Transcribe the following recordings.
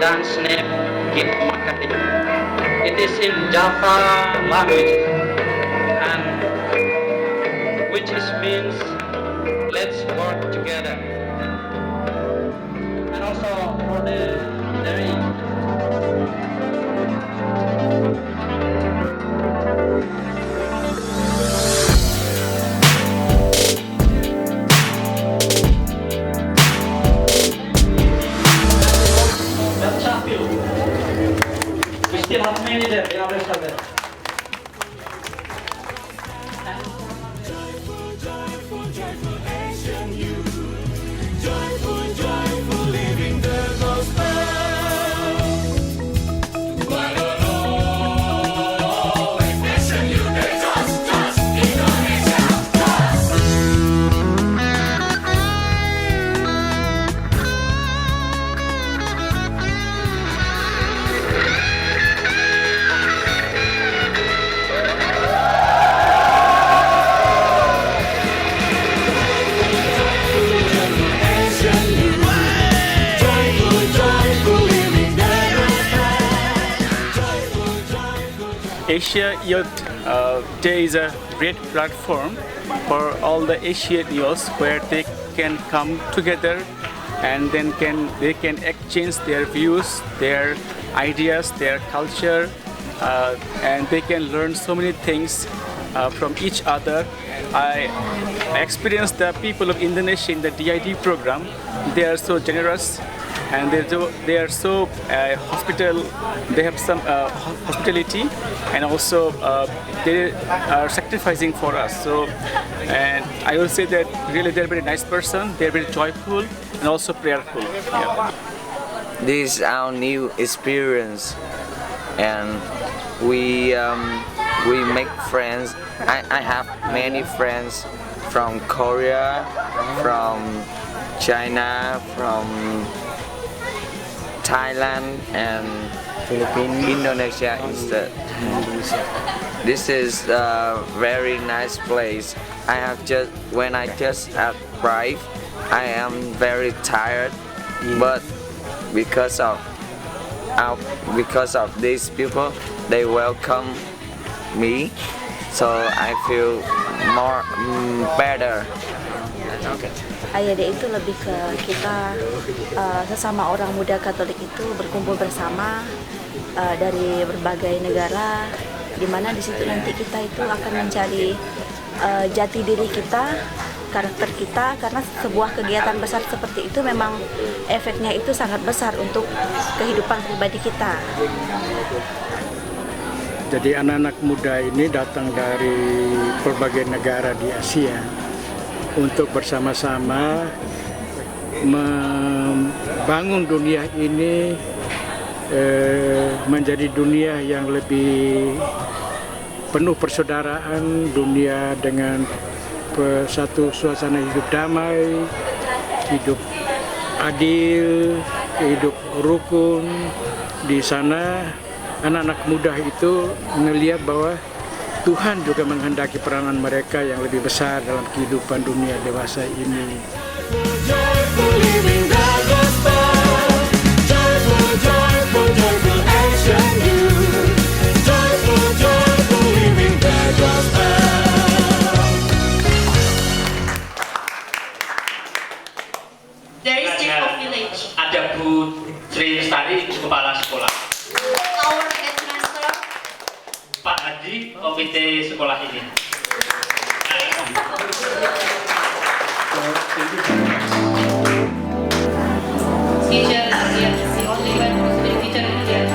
dance name Git Makati. It is in Java language, and which is means let's work together. And also for the we still have many there, the others are there. Asia Youth Day is a great platform for all the Asian youths where they can come together and then they can exchange their views, their ideas, their culture, and they can learn so many things from each other. I experienced the people of Indonesia in the DID program. They are so generous and they are so hospital. They have some hospitality, and also they are sacrificing for us. So, and I will say that really they're very nice person. They're very joyful and also prayerful. Yeah. This is our new experience, and we make friends. I have many friends from Korea, from China, from Thailand, and Philippines, Indonesia instead. This is a very nice place. When I just arrived, I am very tired, but because of these people, they welcome me, so I feel more better. AYD itu lebih ke kita sesama orang muda Katolik itu berkumpul bersama dari berbagai negara, di mana di situ nanti kita itu akan mencari jati diri kita, karakter kita, karena sebuah kegiatan besar seperti itu memang efeknya itu sangat besar untuk kehidupan pribadi kita. Jadi anak-anak muda ini datang dari berbagai negara di Asia untuk bersama-sama membangun dunia ini menjadi dunia yang lebih penuh persaudaraan, dunia dengan satu suasana hidup damai, hidup adil, hidup rukun. Di sana anak-anak muda itu melihat bahwa Tuhan juga menghendaki peranan mereka yang lebih besar dalam kehidupan dunia dewasa ini. Dari Depok Village. Ada Bu Sri Lestari, kepala sekolah. Our headmaster. Pak Haji, komite sekolah ini. Teacher is here. The only one who's been teacher is here.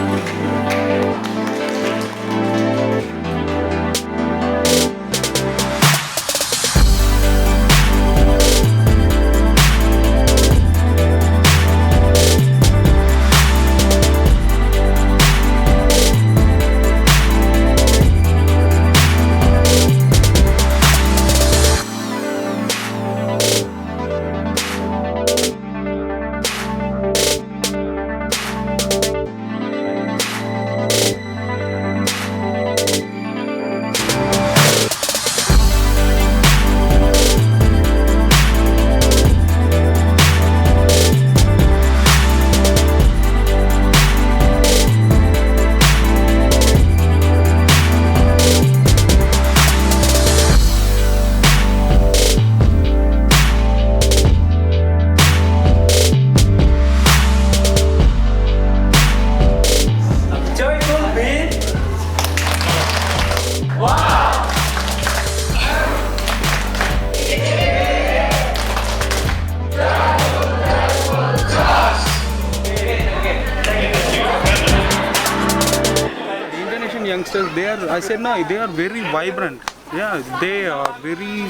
youngsters, I said no, they are very vibrant. Yeah, they are very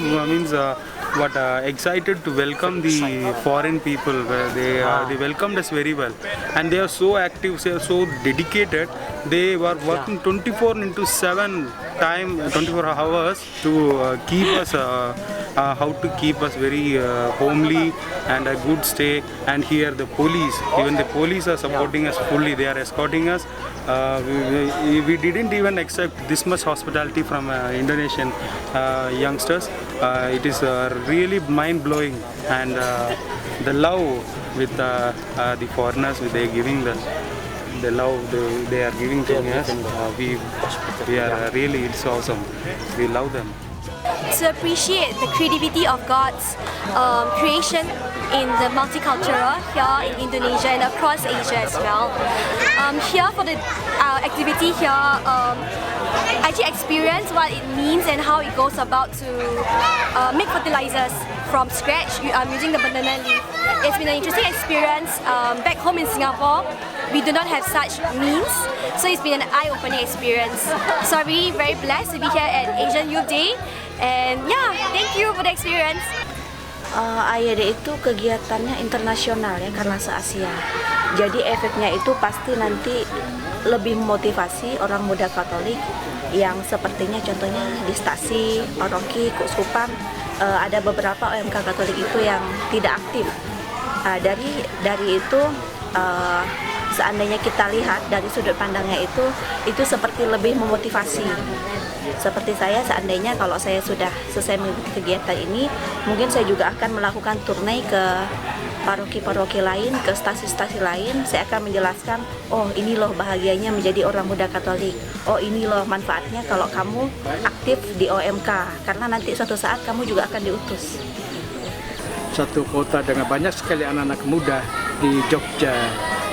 excited to welcome the foreign people. They welcomed us very well, and they are so active, they are so dedicated. They were working 24/7 time, 24 hours to keep us, how to keep us very homely and a good stay. And here the police, even the police are supporting us fully. They are escorting us. We didn't even accept this much hospitality from Indonesian youngsters. It is really mind-blowing, and the love with the foreigners, they are giving the love they are giving to us. We are really, it's awesome. We love them. To appreciate the creativity of God's creation in the multicultural here in Indonesia and across Asia as well. Here for the activity here, I actually experienced what it means and how it goes about to make fertilizers from scratch using the banana leaf. It's been an interesting experience. Back home in Singapore, we do not have such means, so it's been an eye-opening experience. So I'm really very blessed to be here at Asian Youth Day, and yeah, thank you for the experience. AYD itu kegiatannya internasional ya, karena se-Asia. Jadi efeknya itu pasti nanti lebih memotivasi orang muda Katolik yang sepertinya contohnya di Stasi, Paroki, Keuskupan, ada beberapa OMK Katolik itu yang tidak aktif. Dari itu seandainya kita lihat dari sudut pandangnya itu seperti lebih memotivasi. Seperti saya, seandainya kalau saya sudah selesai mengikuti kegiatan ini, mungkin saya juga akan melakukan turne ke paroki-paroki lain, ke stasi-stasi lain. Saya akan menjelaskan, oh ini loh bahagianya menjadi orang muda Katolik. Oh ini loh manfaatnya kalau kamu aktif di OMK, karena nanti suatu saat kamu juga akan diutus. Satu kota dengan banyak sekali anak-anak muda di Jogja,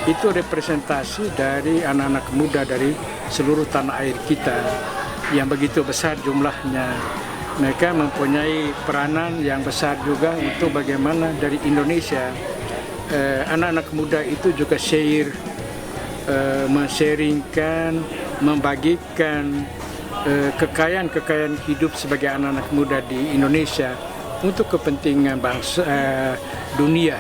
itu representasi dari anak-anak muda dari seluruh tanah air kita yang begitu besar jumlahnya. Mereka mempunyai peranan yang besar juga untuk bagaimana dari Indonesia anak-anak muda itu juga men-sharingkan, membagikan kekayaan hidup sebagai anak-anak muda di Indonesia untuk kepentingan bangsa dunia.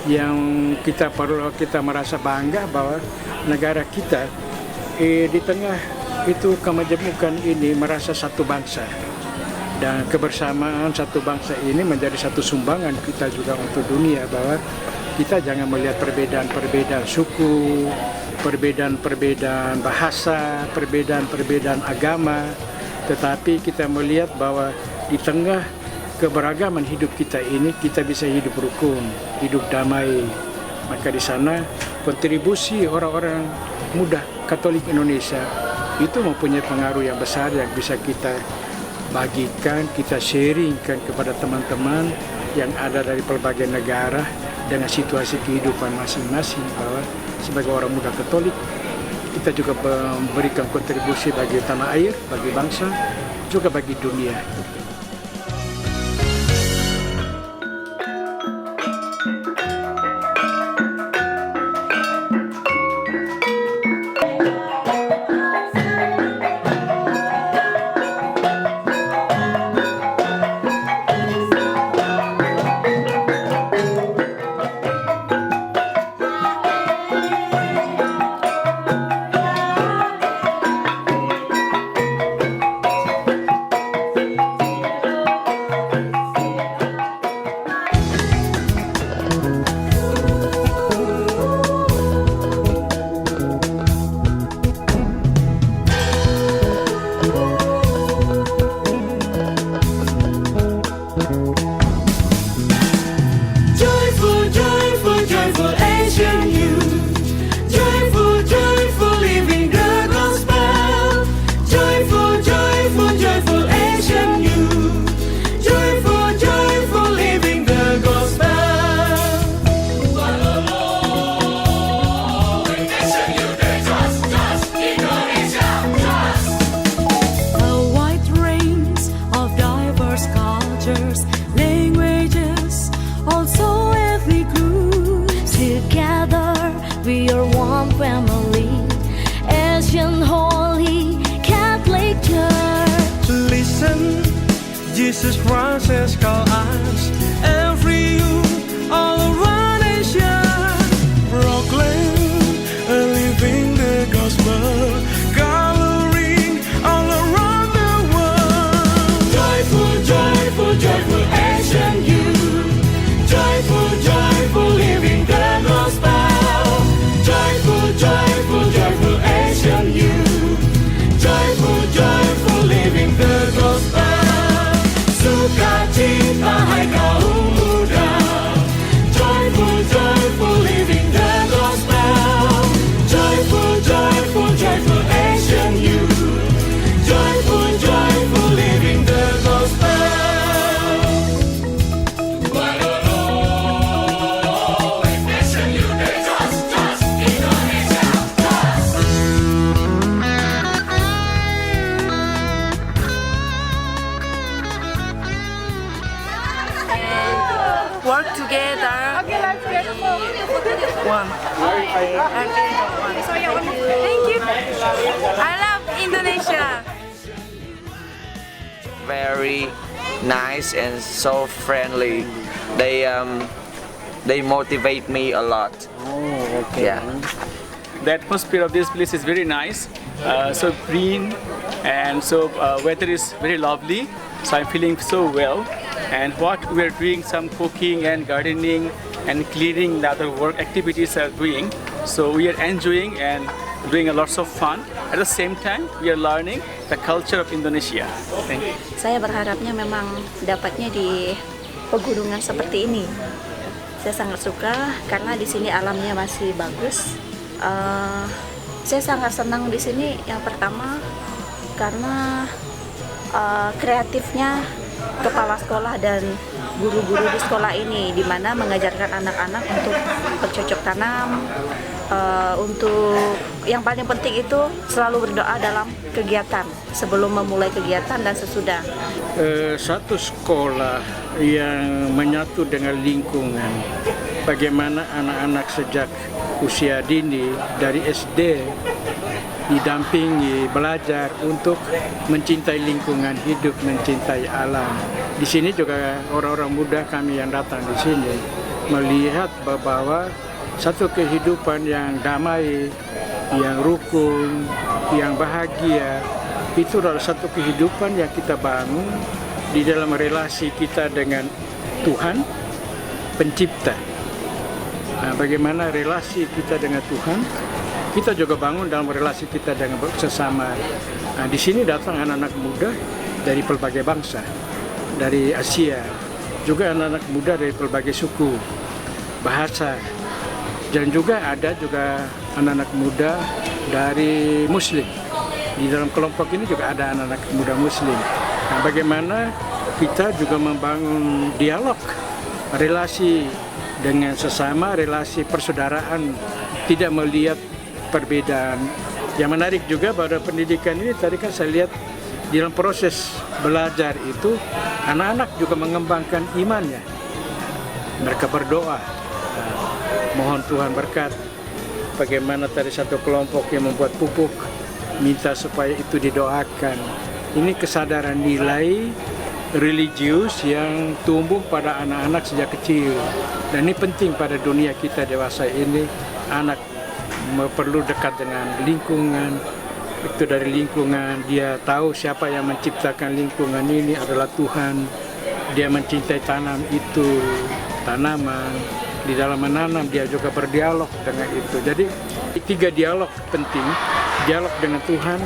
Yang kita merasa bangga bahwa negara kita di tengah itu kemajemukan ini merasa satu bangsa, dan kebersamaan satu bangsa ini menjadi satu sumbangan kita juga untuk dunia, bahwa kita jangan melihat perbedaan suku, perbedaan bahasa, perbedaan agama, tetapi kita melihat bahwa di tengah keberagaman hidup kita ini kita bisa hidup rukun, hidup damai. Maka di sana kontribusi orang-orang muda Katolik Indonesia itu mempunyai pengaruh yang besar yang bisa kita bagikan, kita sharingkan kepada teman-teman yang ada dari berbagai negara dengan situasi kehidupan masing-masing, bahwa sebagai orang muda Katolik kita juga memberikan kontribusi bagi tanah air, bagi bangsa, juga bagi dunia. Languages, also ethnic groups together. Jesus Christ has called us, every youth all around Asia, proclaim and living the gospel, coloring all around the world. Joyful, joyful, joyful Asian youth, joyful, joyful, living the gospel, joyful, joyful, joyful Asian youth, joyful, joyful, living the gospel. Sukacita hai kaum muda, joyful, joyful, living the gospel, joyful, joyful, joyful Asian youth, joyful, joyful, living the gospel. Asian youth, they just Indonesia, Work together. Okay, let's get one. Okay. Thank you. I love Indonesia. Very nice and so friendly. They motivate me a lot. Oh, okay. Yeah. The atmosphere of this place is very nice, so green, and so weather is very lovely. So I'm feeling so well. And what we're doing, some cooking and gardening and cleaning, the other work activities are doing. So we are enjoying and doing a lots of fun. At the same time, we are learning the culture of Indonesia. Thank you. Saya berharapnya memang dapatnya di pegunungan seperti ini. Saya sangat suka karena di sini alamnya masih bagus. Saya sangat senang di sini. Yang pertama karena kreatifnya kepala sekolah dan guru-guru di sekolah ini, di mana mengajarkan anak-anak untuk bercocok tanam, untuk yang paling penting itu selalu berdoa dalam kegiatan sebelum memulai kegiatan dan sesudah. Satu sekolah yang menyatu dengan lingkungan, bagaimana anak-anak sejak usia dini dari SD didampingi belajar untuk mencintai lingkungan hidup, mencintai alam. Di sini juga orang-orang muda kami yang datang di sini melihat bahwa satu kehidupan yang damai, yang rukun, yang bahagia, itu adalah satu kehidupan yang kita bangun di dalam relasi kita dengan Tuhan, Pencipta. Nah, bagaimana relasi kita dengan Tuhan, kita juga bangun dalam relasi kita dengan sesama. Nah, di sini datang anak-anak muda dari berbagai bangsa, dari Asia, juga anak-anak muda dari berbagai suku, bahasa, dan juga ada anak-anak muda dari Muslim. Di dalam kelompok ini juga ada anak-anak muda Muslim. Nah, bagaimana kita juga membangun dialog, relasi dengan sesama, relasi persaudaraan, tidak melihat perbedaan. Yang menarik juga pada pendidikan ini, tadi kan saya lihat di dalam proses belajar itu anak-anak juga mengembangkan imannya. Mereka berdoa, mohon Tuhan berkat. Bagaimana tadi satu kelompok yang membuat pupuk, minta supaya itu didoakan. Ini kesadaran nilai religius yang tumbuh pada anak-anak sejak kecil. Dan ini penting pada dunia kita dewasa ini. Anak perlu dekat dengan lingkungan. Itu dari lingkungan dia tahu siapa yang menciptakan lingkungan ini adalah Tuhan. Dia mencintai tanam itu, tanaman. Di dalam menanam dia juga berdialog dengan itu. Jadi 3 dialog penting. Dialog dengan Tuhan,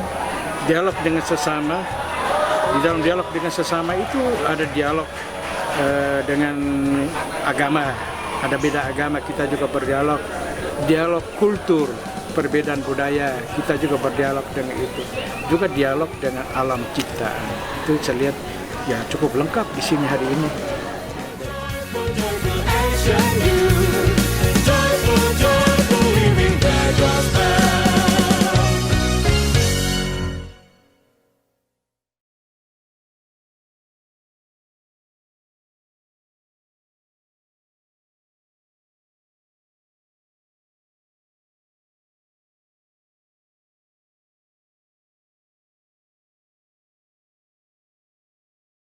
dialog dengan sesama. Di dalam dialog dengan sesama itu ada dialog dengan agama. Ada beda agama, kita juga berdialog. Dialog kultur, perbedaan budaya, kita juga berdialog dengan itu. Juga dialog dengan alam ciptaan. Itu saya lihat ya cukup lengkap di sini hari ini.